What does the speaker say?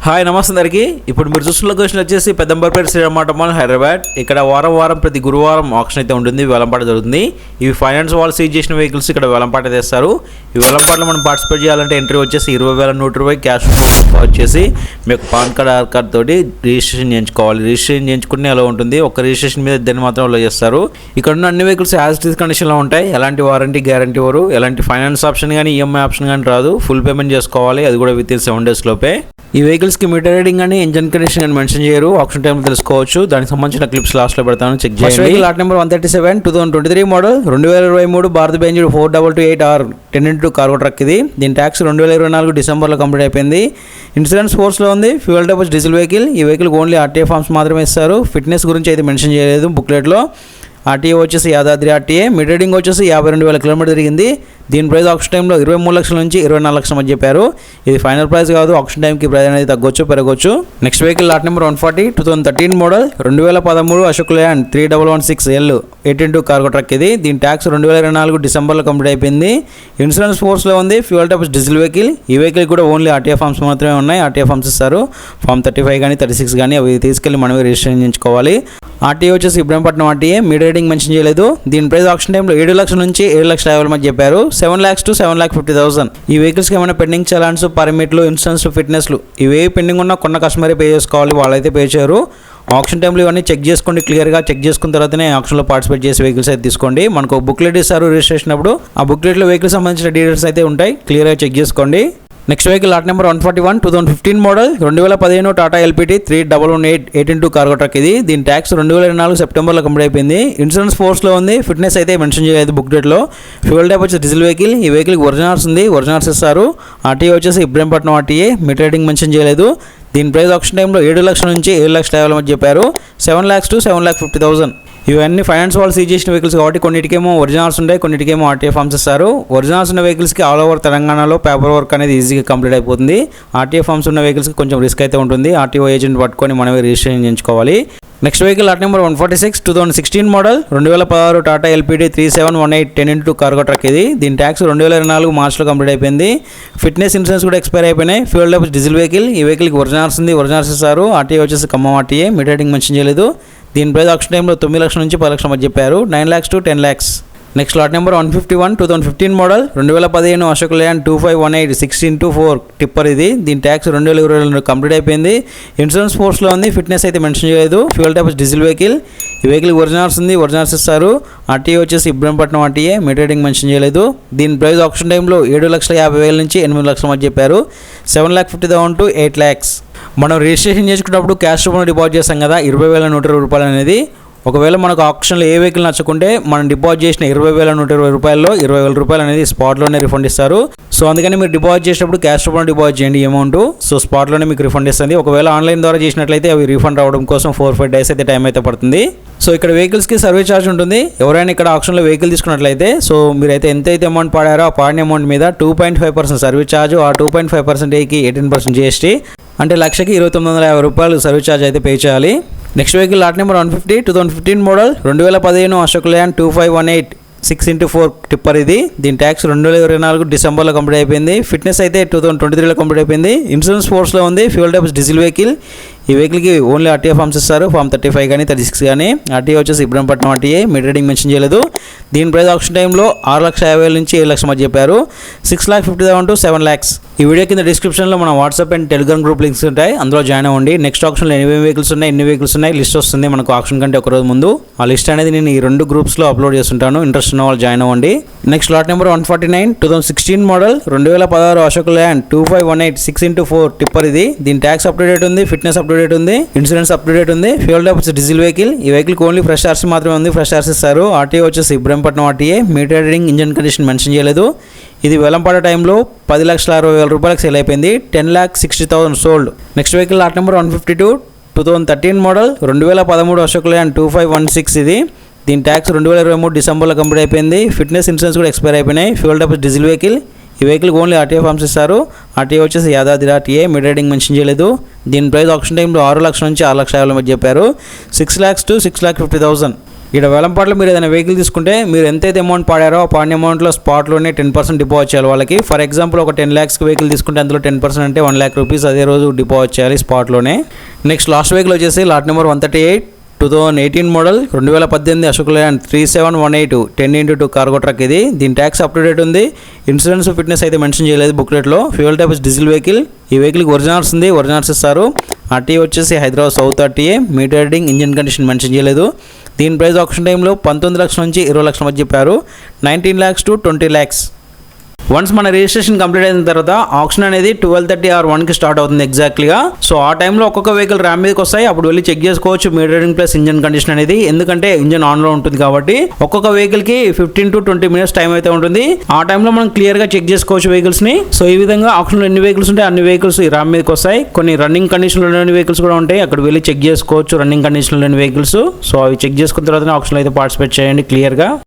Hi నమస్తే అందరికీ. ఇప్పుడు మీరు చూస్తున్న లొకేషన్ వచ్చేసి పెద్దంబర్పేట శ్రీరామ్ మాల్ హైదరాబాద్. ఇక్కడ వారం ప్రతి గురువారం ఆక్షన్ అయితే ఉంటుంది, వేలంపాట జరుగుతుంది. ఇవి ఫైనాన్స్ వాళ్ళు సీజ్ చేసిన వెహికల్స్ ఇక్కడ వేలంపాట తెస్తారు. ఈ వేలంపాటలో మనం పార్టిసిపేట్ చేయాలంటే ఎంట్రీ వచ్చేసి 20,100 క్యాష్ వచ్చేసి మీకు పాన్ కార్డ్ ఆధార్ కార్డ్ తోటి రిజిస్ట్రేషన్ చేయించుకోవాలి. రిజిస్ట్రేషన్ చేయించుకుని అలా ఉంటుంది. ఒక రిజిస్ట్రేషన్ మీద ఇద్దరిని మాత్రం అలా చేస్తారు. ఇక్కడ ఉన్న అన్ని వెహికల్స్ యాజ్ ఇట్ ఈస్ కండిషన్లో ఉంటాయి. ఎలాంటి వారంటీ గ్యారంటీ ఇవ్వరు. ఎలాంటి ఫైనాన్స్ ఆప్షన్ కానీ ఈఎంఐ ఆప్షన్ కానీ రాదు. ఫుల్ పేమెంట్ చేసుకోవాలి, అది కూడా విత్ ఇన్ 7 days లోపే. ఈ వెహికల్స్కి మీటర్ రీడింగ్ అని ఇంజన్ కండిషన్ అని మెన్షన్ చేయరు. ఆప్షన్ టైంలో తెలుసుకోవచ్చు. దానికి సంబంధించిన క్లిప్స్ లాస్ట్లో పెడతాను, చెక్ చేయండి. Lot number 137 2023 model 2023 Bharat Benz 4228R 10x2 cargo truck. ఇది దీని ట్యాక్స్ 2024 డిసెంబర్లో కంప్లీట్ అయిపోయింది. ఇన్సూరెన్స్ ఫోర్స్లో ఉంది. Fuel type diesel vehicle. ఈ వెహికల్ ఓన్లీ ఆర్టీఏ ఫార్మ్స్ మాత్రమే ఇస్తారు. ఫిట్నెస్ గురించి అయితే మెన్షన్ చేయలేదు బుక్లెట్లో. ఆర్టీఏ వచ్చేసి యాదాద్రి ఆర్టీఏ. మిడ్ రీడింగ్ వచ్చేసి 52,000 కిలోమీటర్ తిరిగింది. దీని ప్రైస్ ఆప్షన్ టైంలో 23 లక్షల నుంచి 24 లక్షల మధ్య చెప్పారు. ఇది ఫైనల్ ప్రైస్ కాదు. ఆప్షన్ టైంకి ప్రైస్ అనేది తగ్గొచ్చు పెరగొచ్చు. Next vehicle lot number 140 2013 model 2013 Ashok Leyland 3116L 18x2 cargo truck. ఇది దీని ట్యాక్స్ 2024 డిసెంబర్లో కంప్లీట్ అయిపోయింది. ఇన్సూరెన్స్ ఫోర్స్లో ఉంది. Fuel type diesel vehicle. ఈ వెహికల్ కూడా ఓన్లీ ఆర్టీఏ ఫార్మ్స్ మాత్రమే ఉన్నాయి. ఆర్టీఏ ఫార్మ్స్ ఇస్తారు. ఫామ్ 35 కానీ 36 కానీ అవి తీసుకెళ్ళి మనమే రిజిస్ట్రేషన్ చేయించుకోవాలి. ఆర్టీఏ వచ్చేసి Ibrahimpatnam RTA. Meter reading mention చేయలేదు. దీని ప్రైస్ ఆప్షన్ టైంలో 7 లక్షల నుంచి 7,50,000 మధ్య చెప్పారు. 7 lakhs to 7,50,000. ఈ వెహికల్స్కి ఏమైనా పెండింగ్ చలాన్స్, పర్మిట్లు, ఇన్సూరెన్స్, ఫిట్నెస్లు ఇవేవి పెండింగ్ ఉన్నా కొన్న కస్టమరే పే చేసుకోవాలి. వాళ్ళైతే పే చేయరు. ఆప్షన్ టైంలో ఇవన్నీ చెక్ చేసుకోండి. క్లియర్గా చెక్ చేసుకున్న తర్వాతనే ఆప్షన్లో పార్టిసిపేట్ చేసే వెహికల్స్ అయితే తీసుకోండి. మనకు బుక్లెట్ ఇస్తారు రిజిస్ట్రేషన్ అప్పుడు. ఆ బుక్లెట్లో వెహికల్ సంబంధించిన డీటెయిల్స్ అయితే ఉంటాయి. క్లియర్గా చెక్ చేసుకోండి. Next vehicle lot number 141 2015 model 2015 Tata LPT 3118 18x2 cargo truck. ఇది దీని ట్యాక్స్ 2024 సెప్టెంబర్లో కంప్లీట్ అయిపోయింది. ఇన్సూరెన్స్ ఫోర్స్లో ఉంది. ఫిట్నెస్ అయితే మెన్షన్ చేయలేదు బుక్ డేట్లో. ఫ్యూయల్ టైప్ వచ్చి డీజిల్ వెహికల్. ఈ వెహికల్కి ఒరిజినల్స్ ఉంది. ఒరిజినల్స్ ఇస్తారు. ఆర్టీఏ వచ్చేసి Ibrahimpatnam RTA. Meter reading mention చేయలేదు. దీని ప్రైస్ ఆప్షన్ టైంలో 7 లక్షల నుంచి 7,50,000 మధ్య చెప్పారు. 7 lakhs to 7,50,000. ఇవన్నీ ఫైనాన్స్ వాళ్ళు సీజ్ చేసిన వెహికల్స్ కాబట్టి కొన్నిటికేమో ఒరిజినల్స్ ఉంటాయి, కొన్నిటికేమో ఆర్టీఏ ఫార్మ్స్ ఇస్తారు. ఒరిజినల్స్ ఉన్న వెహికల్స్కి ఆల్ ఓవర్ తెలంగాణలో పేపర్ వర్క్ అనేది ఈజీగా కంప్లీట్ అయిపోతుంది. ఆర్టీఏ ఫార్మ్స్ ఉన్న వెహికల్స్కి కొంచెం రిస్క్ అయితే ఉంటుంది. ఆర్టీఓ ఏజెంట్ పట్టుకొని మనమే రిజిస్ట్రేషన్ చేయించుకోవాలి. Next vehicle lot number 146 2016 model 2016 Tata LPT 3718 10x2 cargo truck. ఇది దీని ట్యాక్స్ 2024 మార్చ్లో కంప్లీట్ అయిపోయింది. ఫిట్నెస్, ఇన్సూరెన్స్ కూడా ఎక్స్పైర్ అయిపోయినాయి. Fuel type diesel vehicle. ఈ వెహికల్కి ఒరిజినల్స్ ఉంది. ఒరిజినల్స్ ఇస్తారు. ఆర్టీఏ వచ్చేసి Khammam RTA. Meter reading mention చేయలేదు. దీని ప్రైస్ ఆప్షన్ టైంలో 9 లక్షల నుంచి 10 లక్షల మధ్య చెప్పారు. 9 lakhs to 10 lakhs. Next lot number 151 2015 model 2015 Ashok Leyland 2518 16x4 tipper. ఇది దీని ట్యాక్స్ 2022 కంప్లీట్ అయిపోయింది. ఇన్సూరెన్స్ ఫోర్స్లో ఉంది. ఫిట్నెస్ అయితే మెన్షన్ చేయలేదు. Fuel type diesel vehicle. ఈ వెహికల్ ఒరిజినల్స్ ఉంది. ఒరిజినల్స్ ఇస్తారు. ఆర్టీఏ వచ్చేసి Ibrahimpatnam RTA. Meter reading mention చేయలేదు. దీని ప్రైస్ ఆప్షన్ టైంలో 7,50,000 నుంచి 8 లక్షల మధ్య చెప్పారు. 7,50,000 to 8 lakhs. మనం రిజిస్ట్రేషన్ చేసుకున్నప్పుడు క్యాష్ రూపంలో డిపాజిట్ చేస్తాం కదా 20,120 రూపాయలు అనేది. ఒకవేళ మనకు ఆప్షన్లో ఏ వెహికల్ నచ్చకుంటే మనం డిపాజిట్ చేసిన 20,120 రూపాయల్లో 20,000 రూపాయలు అనేది స్పాట్లోనే రిఫండ్ ఇస్తారు. సో అందుకని మీరు డిపాజిట్ చేసినప్పుడు క్యాష్ రూపంలో డిపాజిట్ చేయండి అమౌంట్. సో స్పాట్లోనే మీకు రిఫండ్ ఇస్తుంది. ఒకవేళ ఆన్లైన్ ద్వారా చేసినట్లయితే అవి రీఫండ్ రావడం కోసం 4-5 days అయితే టైం అయితే పడుతుంది. సో ఇక్కడ వెహికల్స్కి సర్వీస్ ఛార్జ్ ఉంటుంది. ఎవరైనా ఇక్కడ ఆప్షన్లో వెహికల్ తీసుకున్నట్లయితే సో మీరైతే ఎంతైతే అమౌంట్ పాడారో ఆ పాడిన అమౌంట్ మీద 2.5% సర్వీస్ ఛార్జ్, ఆ 2.5%కి 18% GST, అంటే లక్షకి 2,950 రూపాయలు సర్వీస్ ఛార్జ్ అయితే పే చేయాలి. Next vehicle lot number 150 2015 model 2015 Ashok Leyland 2518 6x4 tipper. ఇది దీని ట్యాక్స్ 2024 డిసెంబర్లో కంప్లీట్ అయిపోయింది. ఫిట్నెస్ అయితే 2023లో కంప్లీట్ అయిపోయింది. ఇన్సూరెన్స్ ఫోర్స్లో ఉంది. Fuel type diesel vehicle. ఈ వెహికల్కి ఓన్లీ ఆర్టీఏ ఫార్మ్స్ ఇస్తారు. ఫామ్ 35 కానీ 36 కానీ. ఆర్టీఏ వచ్చేసి Ibrahimpatnam RTA. Meter reading mention చేయలేదు. దీని ప్రైస్ ఆప్షన్ టైంలో 6,50,000 నుంచి 7 లక్షల మధ్య చెప్పారు. 6,50,000 to 7 lakhs. ఈ వీడియో కింద డిస్క్రిప్షన్లో మన WhatsApp and Telegram group links ఉంటాయి. అందులో జాయిన్ అవ్వండి. నెక్స్ట్ ఆప్షన్లో ఎన్ని వెహికల్స్ ఉన్నాయి, ఎన్ని వెహికల్స్ ఉన్నాయి లిస్ట్ వస్తుంది మనకు ఆప్షన్ కంటే ఒక రోజు ముందు. ఆ లిస్ట్ అనేది నేను ఈ 2 గ్రూప్స్లో అప్లోడ్ చేస్తుంటాను. ఇంట్రెస్ట్ ఉన్న వాళ్ళు జాయిన్ అవ్వండి. Next lot number 149 2016 model 2016 Ashok Leyland 2518 6x4 tipper. ఇది దీని ట్యాక్స్ అప్ టు డేట్ ఉంది. ఫిట్నెస్ అప్ టు డేట్ ఉంది. ఇన్సూరెన్స్ అప్ టు డేట్ ఉంది. Fuel type diesel vehicle. ఈ వెహికల్కి ఓన్లీ ఫ్రెష్ ఆర్సీ మాత్రమే ఉంది. ఫ్రెష్ ఆర్సీ ఇస్తారు. ఆర్టీఏ వచ్చేసి Ibrahimpatnam RTA. Meter reading, engine condition mention చేయలేదు. ఇది వేలంపాట టైంలో 10,60,000 రూపాయలకు సేల్ అయిపోయింది. 10,60,000 sold. Next vehicle lot number 152 2013 model 2013 Ashok Leyland 2516. ఇది దీని ట్యాక్స్ 2023 డిసెంబర్లో కంప్లీట్ అయిపోయింది. ఫిట్నెస్, ఇన్సూరెన్స్ కూడా ఎక్స్పైర్ అయిపోయినాయి. Fuel type diesel vehicle. ఈ వెహికల్కి ఓన్లీ ఆర్టీఏ ఫార్మ్స్ ఇస్తారు. ఆర్టీఏ వచ్చేసి Yadadri RTA. Meter reading mention చేయలేదు. దీని ప్రైస్ ఆప్షన్ టైంలో 6 లక్షల నుంచి 6,50,000 మధ్య చెప్పారు. 6 lakhs to 6,50,000. ఇక్కడ వేలంపాటలో మీరు ఏదైనా వెహికల్ తీసుకుంటే మీరు ఎంతైతే అమౌంట్ పాడారో ఆ పాడిన అమౌంట్లో స్పాట్లోనే 10% డిపాజిట్ చేయాలి వాళ్ళకి. ఫర్ ఎగ్జాంపుల్ ఒక 10 lakhs వెహికల్ తీసుకుంటే అందులో 10% అంటే 1 lakh rupees అదే రోజు డిపాజిట్ చేయాలి స్పాట్లోనే. నెక్స్ట్ లాస్ట్ వెహికల్ వచ్చేసి lot number 138 2018 model 2018 Ashok Leyland 3718 10x2 cargo truck. ఇది దీని ట్యాక్స్ అప్ టు డేట్ ఉంది. ఇన్సూరెన్స్ ఫిట్నెస్ అయితే మెన్షన్ చేయలేదు బుక్లెట్లో. Fuel type diesel vehicle. ఈ వెహికల్కి ఒరిజినల్స్ ఉంది, ఒరిజినల్స్ ఇస్తారు. ఆర్టీఏ వచ్చేసి Hyderabad south RTA. Meter reading, engine condition mention చేయలేదు. దీని ప్రైస్ ఆప్షన్ టైంలో 19 lakhs నుంచి 20 lakhs మధ్య చెప్పారు. 19 lakhs to 20 lakhs. వన్స్ మన రిజిస్ట్రేషన్ కంప్లీట్ అయిన తర్వాత ఆప్షన్ అనేది 12:30 or 1కి స్టార్ట్ అవుతుంది ఎగ్జాక్ట్లీగా. సో ఆ టైంలో ఒక్కొక్క వెహికల్ ర్యామ్ మీదకి వస్తాయి. అప్పుడు వెళ్ళి చెక్ చేసుకోవచ్చు మీటరింగ్ ప్లస్ ఇంజన్ కండిషన్ అనేది. ఎందుకంటే ఇంజన్ ఆన్లో ఉంటుంది కాబట్టి ఒక్కొక్క వెహికల్కి 15 to 20 minutes టైం అయితే ఉంటుంది. ఆ టైంలో మనం క్లియర్గా చెక్ చేసుకోవచ్చు వెహికల్స్ని. సో ఈ విధంగా ఆప్షన్లో ఎన్ని వెహికల్స్ ఉంటాయి అన్ని వెహికల్స్ ఈ ర్యామ్ మీదకి వస్తాయి. కొన్ని రన్నింగ్ కండిషన్లో లేని వెహికల్స్ కూడా ఉంటాయి. అక్కడ వెళ్ళి చెక్ చేసుకోవచ్చు రన్నింగ్ కండిషన్లో లేని వెహికల్స్. సో అవి చెక్ చేసుకున్న తర్వాత ఆప్షన్లో అయితే పార్టిసిపేట్ చేయండి క్లియర్గా.